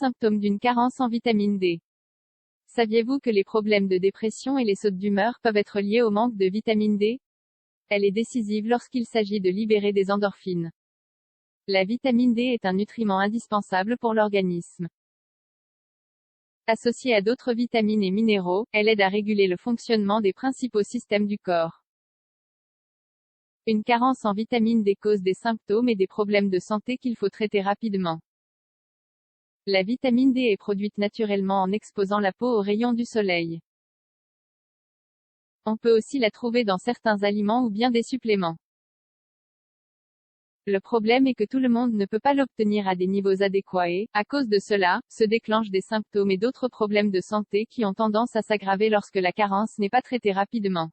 symptômes d'une carence en vitamine D. Saviez-vous que les problèmes de dépression et les sautes d'humeur peuvent être liés au manque de vitamine D? Elle est décisive lorsqu'il s'agit de libérer des endorphines. La vitamine D est un nutriment indispensable pour l'organisme. Associée à d'autres vitamines et minéraux, elle aide à réguler le fonctionnement des principaux systèmes du corps. Une carence en vitamine D cause des symptômes et des problèmes de santé qu'il faut traiter rapidement. La vitamine D est produite naturellement en exposant la peau aux rayons du soleil. On peut aussi la trouver dans certains aliments ou bien des suppléments. Le problème est que tout le monde ne peut pas l'obtenir à des niveaux adéquats et, à cause de cela, se déclenchent des symptômes et d'autres problèmes de santé qui ont tendance à s'aggraver lorsque la carence n'est pas traitée rapidement.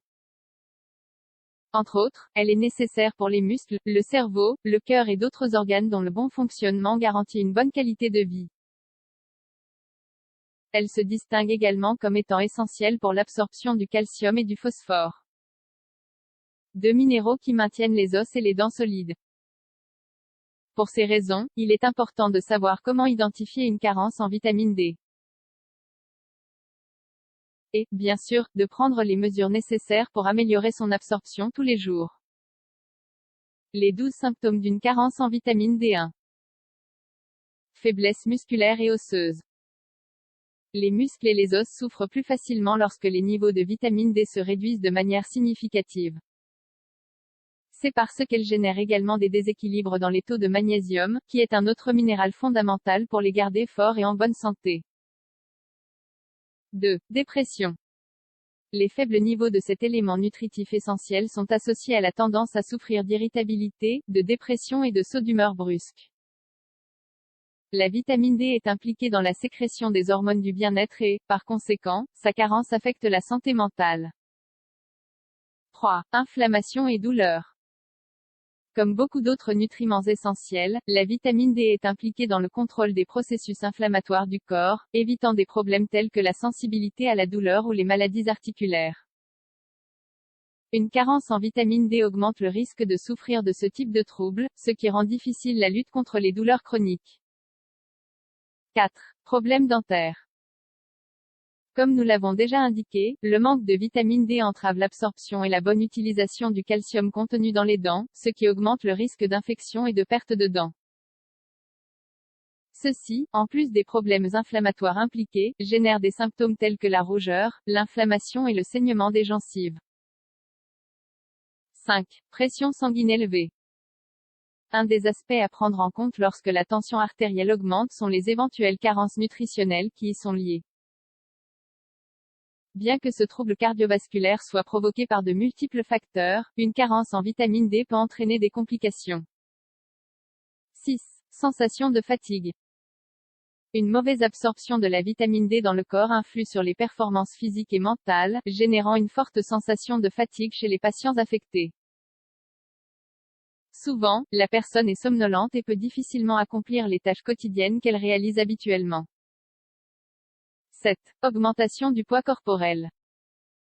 Entre autres, elle est nécessaire pour les muscles, le cerveau, le cœur et d'autres organes dont le bon fonctionnement garantit une bonne qualité de vie. Elle se distingue également comme étant essentielle pour l'absorption du calcium et du phosphore. Deux minéraux qui maintiennent les os et les dents solides. Pour ces raisons, il est important de savoir comment identifier une carence en vitamine D. Et, bien sûr, de prendre les mesures nécessaires pour améliorer son absorption tous les jours. Les 12 symptômes d'une carence en vitamine D1. Faiblesse musculaire et osseuse. Les muscles et les os souffrent plus facilement lorsque les niveaux de vitamine D se réduisent de manière significative. C'est parce qu'elle génère également des déséquilibres dans les taux de magnésium, qui est un autre minéral fondamental pour les garder forts et en bonne santé. 2. Dépression. Les faibles niveaux de cet élément nutritif essentiel sont associés à la tendance à souffrir d'irritabilité, de dépression et de sauts d'humeur brusques. La vitamine D est impliquée dans la sécrétion des hormones du bien-être et, par conséquent, sa carence affecte la santé mentale. 3. Inflammation et douleur. Comme beaucoup d'autres nutriments essentiels, la vitamine D est impliquée dans le contrôle des processus inflammatoires du corps, évitant des problèmes tels que la sensibilité à la douleur ou les maladies articulaires. Une carence en vitamine D augmente le risque de souffrir de ce type de troubles, ce qui rend difficile la lutte contre les douleurs chroniques. 4. Problèmes dentaires. Comme nous l'avons déjà indiqué, le manque de vitamine D entrave l'absorption et la bonne utilisation du calcium contenu dans les dents, ce qui augmente le risque d'infection et de perte de dents. Ceci, en plus des problèmes inflammatoires impliqués, génère des symptômes tels que la rougeur, l'inflammation et le saignement des gencives. 5. Pression sanguine élevée. Un des aspects à prendre en compte lorsque la tension artérielle augmente sont les éventuelles carences nutritionnelles qui y sont liées. Bien que ce trouble cardiovasculaire soit provoqué par de multiples facteurs, une carence en vitamine D peut entraîner des complications. 6. Sensation de fatigue. Une mauvaise absorption de la vitamine D dans le corps influe sur les performances physiques et mentales, générant une forte sensation de fatigue chez les patients affectés. Souvent, la personne est somnolente et peut difficilement accomplir les tâches quotidiennes qu'elle réalise habituellement. 7. Augmentation du poids corporel.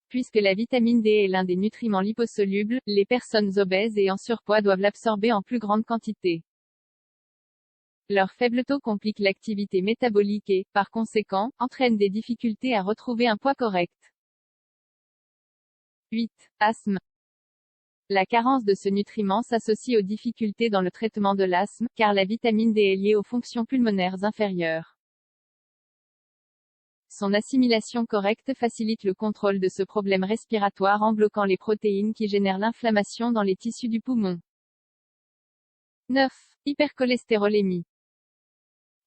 Puisque la vitamine D est l'un des nutriments liposolubles, les personnes obèses et en surpoids doivent l'absorber en plus grande quantité. Leur faible taux complique l'activité métabolique et, par conséquent, entraîne des difficultés à retrouver un poids correct. 8. Asthme. La carence de ce nutriment s'associe aux difficultés dans le traitement de l'asthme, car la vitamine D est liée aux fonctions pulmonaires inférieures. Son assimilation correcte facilite le contrôle de ce problème respiratoire en bloquant les protéines qui génèrent l'inflammation dans les tissus du poumon. 9. Hypercholestérolémie.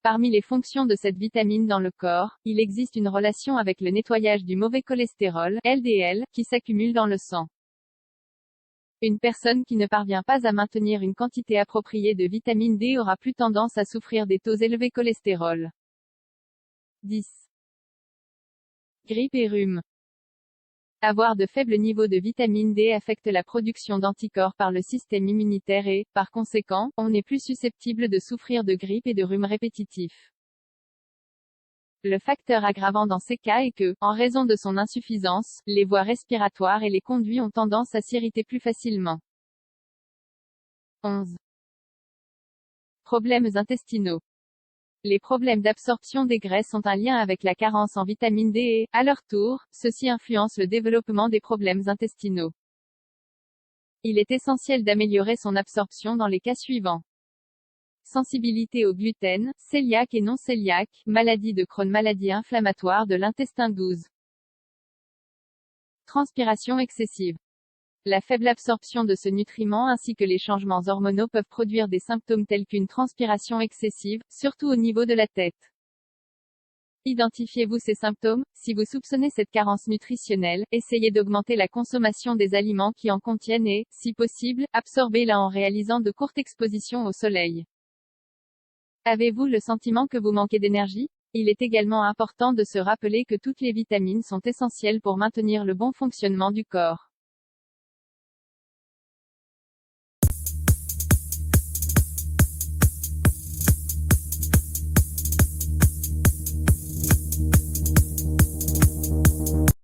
Parmi les fonctions de cette vitamine dans le corps, il existe une relation avec le nettoyage du mauvais cholestérol, LDL, qui s'accumule dans le sang. Une personne qui ne parvient pas à maintenir une quantité appropriée de vitamine D aura plus tendance à souffrir des taux élevés cholestérol. 10. Grippe et rhume. Avoir de faibles niveaux de vitamine D affecte la production d'anticorps par le système immunitaire et, par conséquent, on est plus susceptible de souffrir de grippe et de rhume répétitifs. Le facteur aggravant dans ces cas est que, en raison de son insuffisance, les voies respiratoires et les conduits ont tendance à s'irriter plus facilement. 11. Problèmes intestinaux. Les problèmes d'absorption des graisses ont un lien avec la carence en vitamine D et, à leur tour, ceci influence le développement des problèmes intestinaux. Il est essentiel d'améliorer son absorption dans les cas suivants. Sensibilité au gluten, cœliaque et non cœliaque, maladie de Crohn, maladie inflammatoire de l'intestin 12. Transpiration excessive. La faible absorption de ce nutriment ainsi que les changements hormonaux peuvent produire des symptômes tels qu'une transpiration excessive, surtout au niveau de la tête. Identifiez-vous ces symptômes? Si vous soupçonnez cette carence nutritionnelle, essayez d'augmenter la consommation des aliments qui en contiennent et, si possible, absorbez-la en réalisant de courtes expositions au soleil. Avez-vous le sentiment que vous manquez d'énergie? Il est également important de se rappeler que toutes les vitamines sont essentielles pour maintenir le bon fonctionnement du corps.